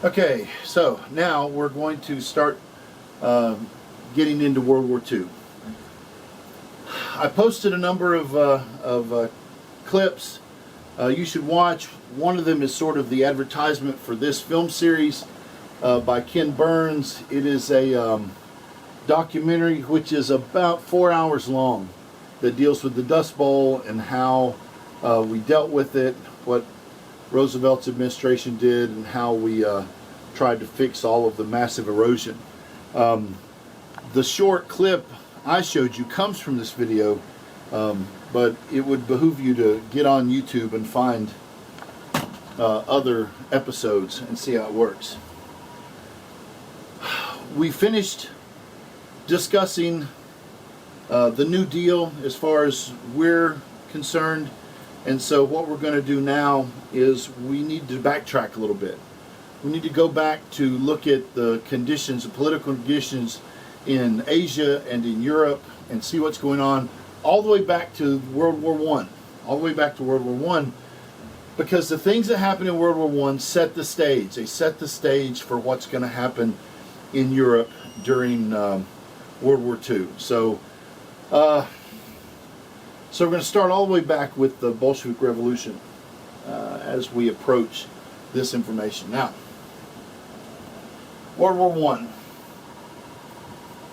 Okay, so now we're going to start getting into World War II. I posted a number of clips you should watch. One of them is sort of the advertisement for this film series by Ken Burns. It is a documentary which is about 4 hours long that deals with the Dust Bowl and how we dealt with it, what Roosevelt's administration did, and how we tried to fix all of the massive erosion. The short clip I showed you comes from this video, but it would behoove you to get on YouTube and find other episodes and see how it works. We finished discussing the New Deal as far as we're concerned, and so what we're going to do now is we need to backtrack a little bit. We need to go back to look at the conditions, the political conditions in Asia and in Europe, and see what's going on all the way back to World War I. All the way back to World War I, because the things that happened in World War I set the stage. They set the stage for what's going to happen in Europe during World War II. So we're going to start all the way back with the Bolshevik Revolution as we approach this information. Now, World War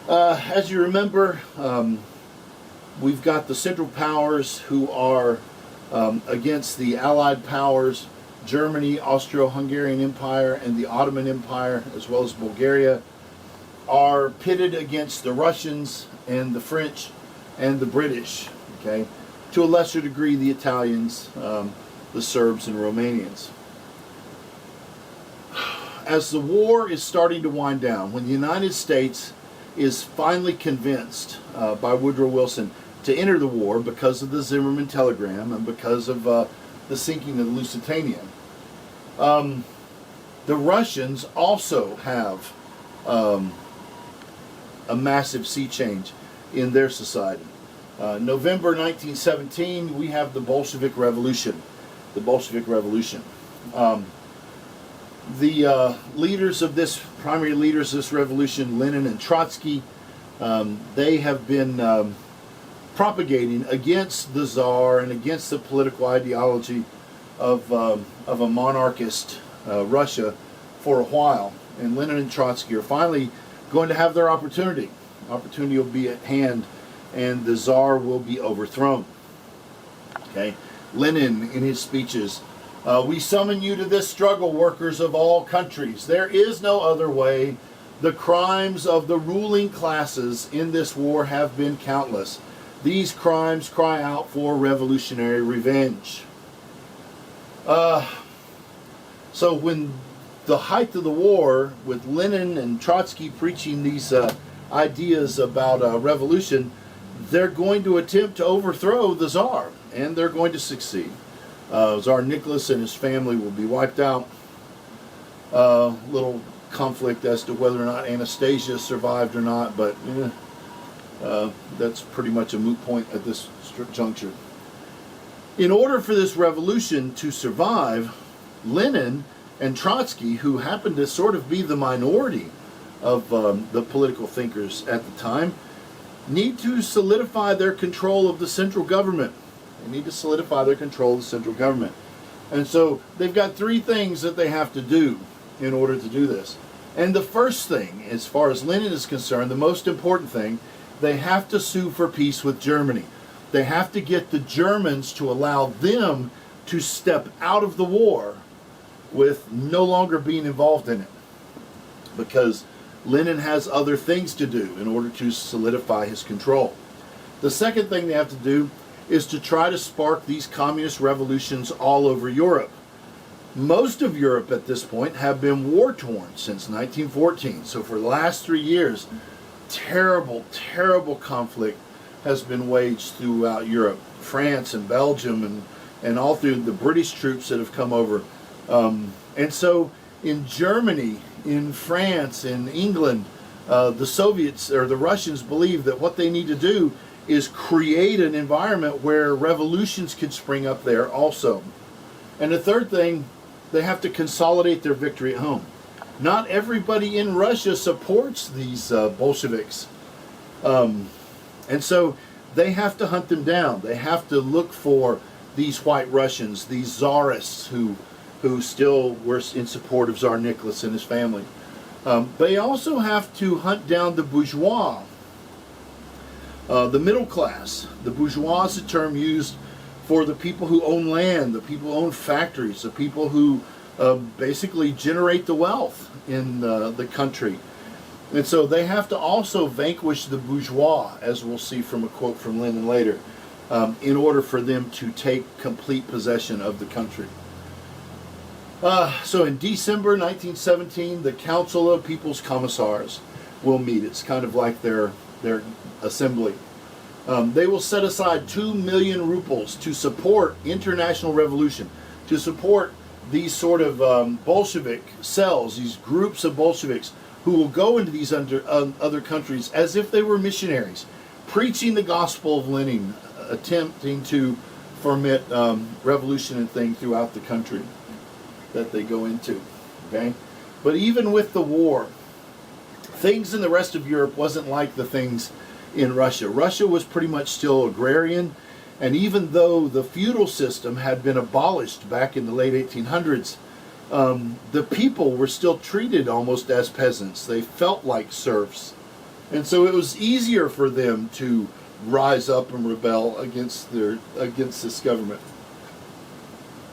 I. As you remember, we've got the Central Powers who are against the Allied powers, Germany, Austro-Hungarian Empire, and the Ottoman Empire, as well as Bulgaria, are pitted against the Russians and the French and the British, okay? To a lesser degree, the Italians, the Serbs, and Romanians. As the war is starting to wind down, when the United States is finally convinced by Woodrow Wilson to enter the war because of the Zimmerman telegram and because of the sinking of the Lusitania, the Russians also have a massive sea change in their society. November 1917, we have the Bolshevik Revolution. The Bolshevik Revolution. The leaders of this, primary leaders of this revolution, Lenin and Trotsky, they have been propagating against the Tsar and against the political ideology of a monarchist Russia for a while. And Lenin and Trotsky are finally going to have their opportunity. Opportunity will be at hand, and the Tsar will be overthrown. Okay, Lenin, in his speeches, we summon you to this struggle, workers of all countries. There is no other way. The crimes of the ruling classes in this war have been countless. These crimes cry out for revolutionary revenge. So when the height of the war, with Lenin and Trotsky preaching these ideas about revolution, they're going to attempt to overthrow the Tsar, and they're going to succeed. Tsar Nicholas and his family will be wiped out. Little conflict as to whether or not Anastasia survived or not, but that's pretty much a moot point at this juncture. In order for this revolution to survive, Lenin and Trotsky, who happened to sort of be the minority of the political thinkers at the time, need to solidify their control of the central government. They need to solidify their control of the central government. And so they've got three things that they have to do in order to do this. And the first thing, as far as Lenin is concerned, the most important thing, they have to sue for peace with Germany. They have to get the Germans to allow them to step out of the war with no longer being involved in it, because Lenin has other things to do in order to solidify his control. The second thing they have to do is to try to spark these communist revolutions all over Europe. Most of Europe at this point have been war-torn since 1914. So for the last 3 years, terrible, terrible conflict has been waged throughout Europe. France and Belgium and all through the British troops that have come over. And so in Germany, in France, in England, the Soviets or the Russians believe that what they need to do is create an environment where revolutions can spring up there also. And the third thing, they have to consolidate their victory at home. not everybody in Russia supports these Bolsheviks. And so they have to hunt them down. They have to look for these White Russians, these czarists who still were in support of Tsar Nicholas and his family. They also have to hunt down the bourgeois, the middle class. The bourgeois is a term used for the people who own land, the people who own factories, the people who basically generate the wealth in the country. And so they have to also vanquish the bourgeois, as we'll see from a quote from Lenin later, in order for them to take complete possession of the country. So in December 1917, the Council of People's Commissars will meet. It's kind of like their assembly. They will set aside 2 million rubles to support international revolution, to support these sort of Bolshevik cells, these groups of Bolsheviks who will go into these other countries as if they were missionaries, preaching the gospel of Lenin, attempting to foment revolution and thing throughout the country that they go into. Okay, but even with the war, things in the rest of Europe wasn't like the things in Russia. Russia was pretty much still agrarian, and even though the feudal system had been abolished back in the late 1800s, the people were still treated almost as peasants. They felt like serfs. And so it was easier for them to rise up and rebel against this government.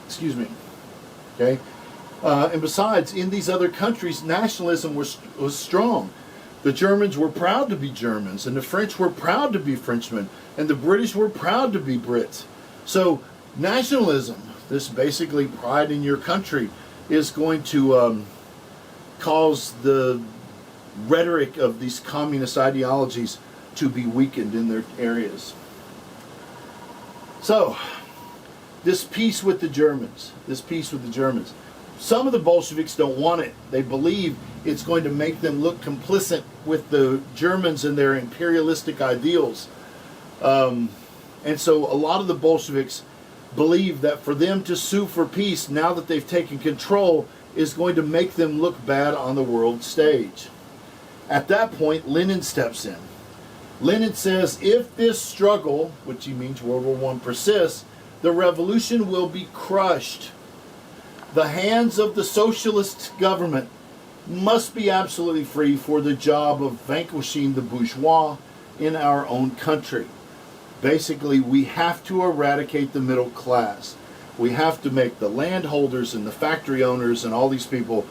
Excuse me. Okay? And besides, in these other countries, nationalism was strong. The Germans were proud to be Germans, and the French were proud to be Frenchmen, and the British were proud to be Brits. So nationalism, this basically pride in your country, is going to cause the rhetoric of these communist ideologies to be weakened in their areas. So, this peace with the Germans, some of the Bolsheviks don't want it. They believe it's going to make them look complicit with the Germans and their imperialistic ideals. And so a lot of the Bolsheviks believe that for them to sue for peace, now that they've taken control, is going to make them look bad on the world stage. At that point, Lenin steps in. Lenin says, if this struggle, which he means World War I, persists, the revolution will be crushed. The hands of the socialist government must be absolutely free for the job of vanquishing the bourgeois in our own country. Basically, we have to eradicate the middle class. We have to make the landholders and the factory owners and all these people,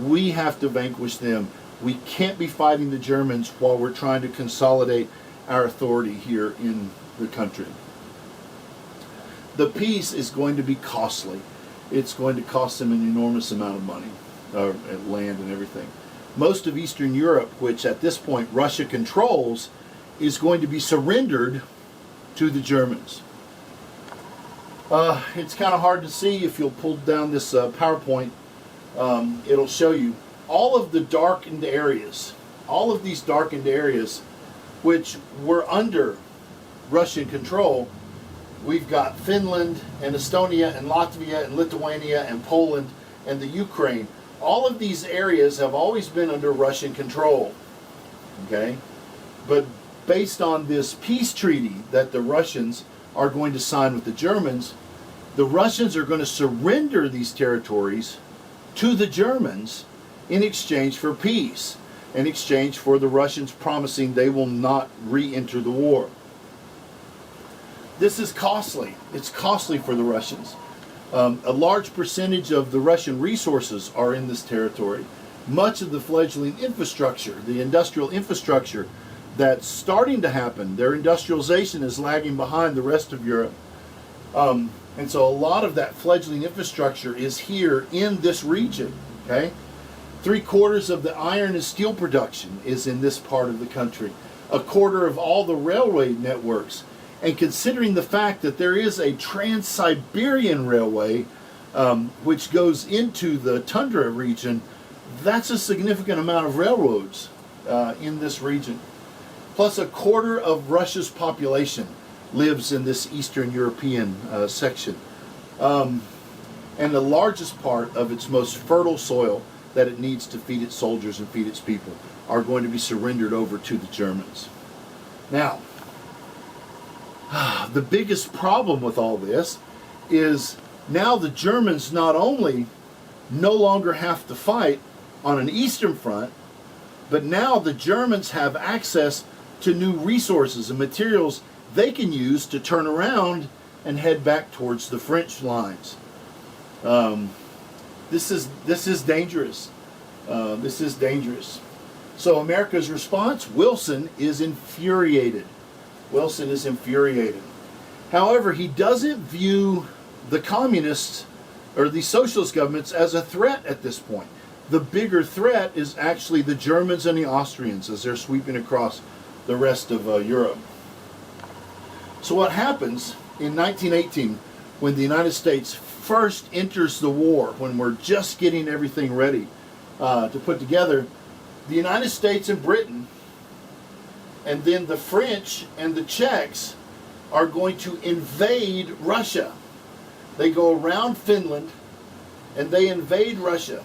we have to vanquish them. We can't be fighting the Germans while we're trying to consolidate our authority here in the country. The peace is going to be costly. It's going to cost them an enormous amount of money, land and everything. Most of Eastern Europe, which at this point Russia controls, is going to be surrendered to the Germans. It's kind of hard to see. If you'll pull down this PowerPoint, it'll show you all of the darkened areas, all of these darkened areas which were under Russian control. We've got Finland and Estonia and Latvia and Lithuania and Poland and the Ukraine. All of these areas have always been under Russian control. Okay? But based on this peace treaty that the Russians are going to sign with the Germans, the Russians are going to surrender these territories to the Germans in exchange for peace, in exchange for the Russians promising they will not re-enter the war. This is costly. It's costly for the Russians. A large percentage of the Russian resources are in this territory. Much of the fledgling infrastructure, the industrial infrastructure that's starting to happen, their industrialization is lagging behind the rest of Europe. And so a lot of that fledgling infrastructure is here in this region. Okay? 3/4 of the iron and steel production is in this part of the country. 1/4 of all the railway networks. And considering the fact that there is a Trans-Siberian Railway which goes into the tundra region, that's a significant amount of railroads in this region. Plus 1/4 of Russia's population lives in this Eastern European section. And the largest part of its most fertile soil that it needs to feed its soldiers and feed its people are going to be surrendered over to the Germans. Now, the biggest problem with all this is now the Germans not only no longer have to fight on an eastern front, but now the Germans have access to new resources and materials they can use to turn around and head back towards the French lines. This is dangerous. This is dangerous. So America's response, Wilson is infuriated. Wilson is infuriated. However, he doesn't view the communists or the socialist governments as a threat at this point. The bigger threat is actually the Germans and the Austrians as they're sweeping across the rest of Europe. So what happens in 1918 when the United States first enters the war, when we're just getting everything ready to put together, the United States and Britain and then the French and the Czechs are going to invade Russia. They go around Finland and they invade Russia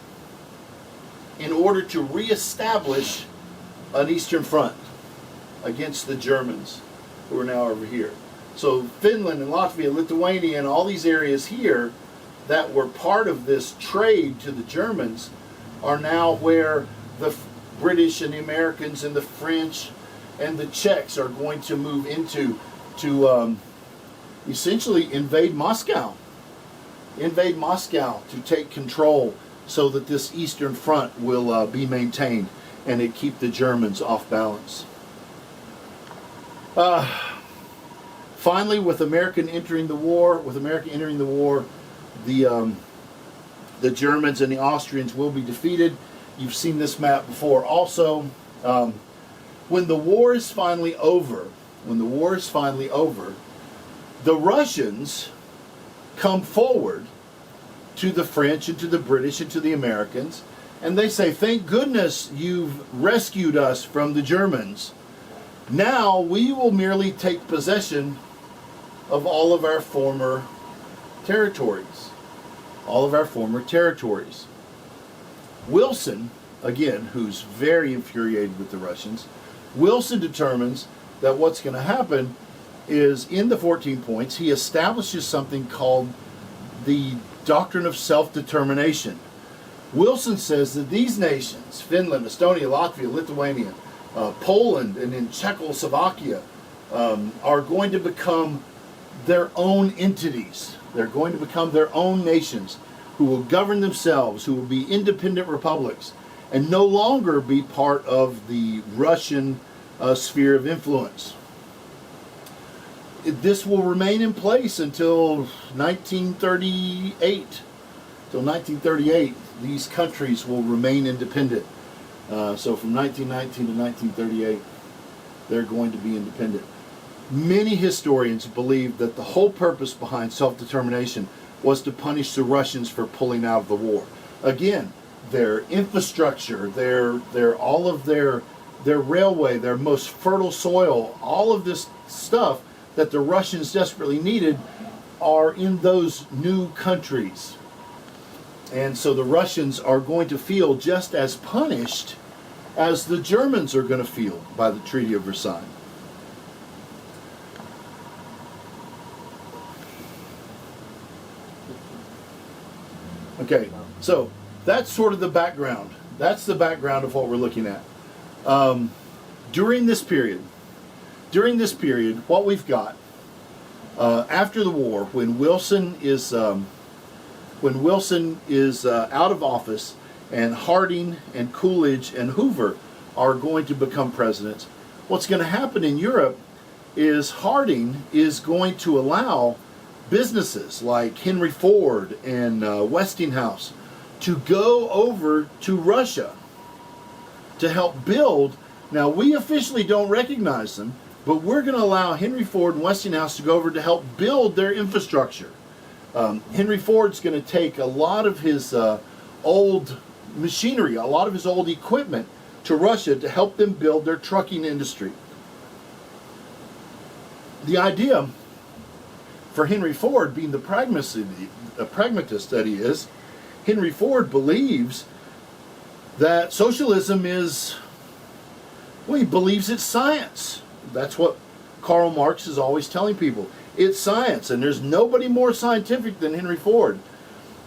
in order to reestablish an eastern front against the Germans who are now over here. So Finland and Latvia, Lithuania, and all these areas here that were part of this trade to the Germans are now where the British and the Americans and the French and the Czechs are going to move into to essentially invade Moscow. Invade Moscow to take control so that this eastern front will be maintained and it keep the Germans off balance. Finally, with America entering the war, the Germans and the Austrians will be defeated. You've seen this map before. Also, when the war is finally over, the Russians come forward to the French and to the British and to the Americans, and they say, "Thank goodness you've rescued us from the Germans. Now we will merely take possession of all of our former territories." All of our former territories. Wilson, again, who's very infuriated with the Russians, Wilson determines that what's going to happen is in the 14 points, he establishes something called the doctrine of self-determination. Wilson says that these nations, Finland, Estonia, Latvia, Lithuania, Poland, and then Czechoslovakia, are going to become their own entities. They're going to become their own nations who will govern themselves, who will be independent republics, and no longer be part of the Russian sphere of influence. This will remain in place until 1938. Till 1938, these countries will remain independent. So from 1919 to 1938, they're going to be independent. Many historians believe that the whole purpose behind self-determination was to punish the Russians for pulling out of the war. Again, their infrastructure, all of their railway, their most fertile soil, all of this stuff that the Russians desperately needed are in those new countries. And so the Russians are going to feel just as punished as the Germans are going to feel by the Treaty of Versailles. Okay, so that's sort of the background. That's the background of what we're looking at. During this period, what we've got after the war, when Wilson is out of office, and Harding and Coolidge and Hoover are going to become presidents, what's going to happen in Europe is Harding is going to allow businesses like Henry Ford and Westinghouse to go over to Russia to help build. Now, we officially don't recognize them, but we're going to allow Henry Ford and Westinghouse to go over to help build their infrastructure. Henry Ford's going to take a lot of his old machinery, a lot of his old equipment to Russia to help them build their trucking industry. The idea for Henry Ford, being the pragmatist that he is, Henry Ford believes that socialism is, well, he believes it's science. That's what Karl Marx is always telling people. It's science, and there's nobody more scientific than Henry Ford.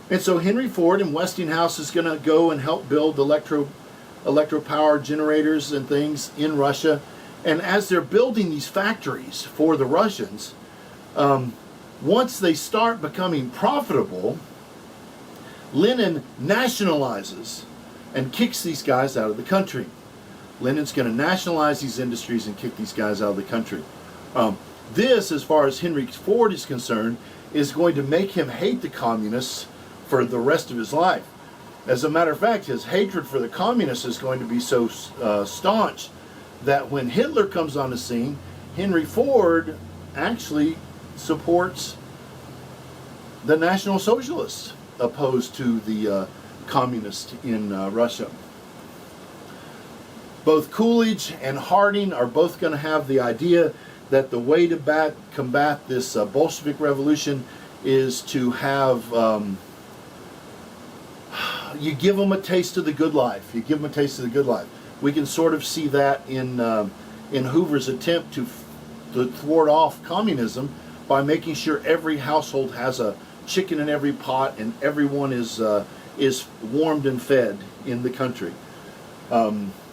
And so Henry Ford and Westinghouse is going to go and help build electro-power generators and things in Russia. And as they're building these factories for the Russians, once they start becoming profitable, Lenin nationalizes and kicks these guys out of the country. Lenin's going to nationalize these industries and kick these guys out of the country. This, as far as Henry Ford is concerned, is going to make him hate the communists for the rest of his life. As a matter of fact, his hatred for the communists is going to be so staunch that when Hitler comes on the scene, Henry Ford actually supports the National Socialists opposed to the communists in Russia. Both Coolidge and Harding are both going to have the idea that the way to combat this Bolshevik revolution is to have, you give them a taste of the good life. You give them a taste of the good life. We can sort of see that in Hoover's attempt to thwart off communism by making sure every household has a chicken in every pot and everyone is warmed and fed in the country.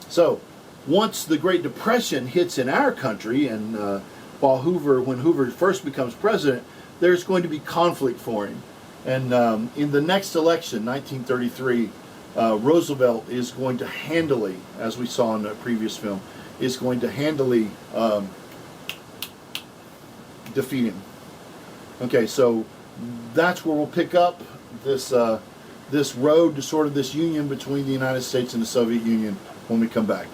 So once the Great Depression hits in our country, and when Hoover first becomes president, there's going to be conflict for him. And in the next election, 1933, Roosevelt is going to handily, as we saw in the previous film, is going to handily defeat him. Okay, so that's where we'll pick up this this road to sort of this union between the United States and the Soviet Union when we come back.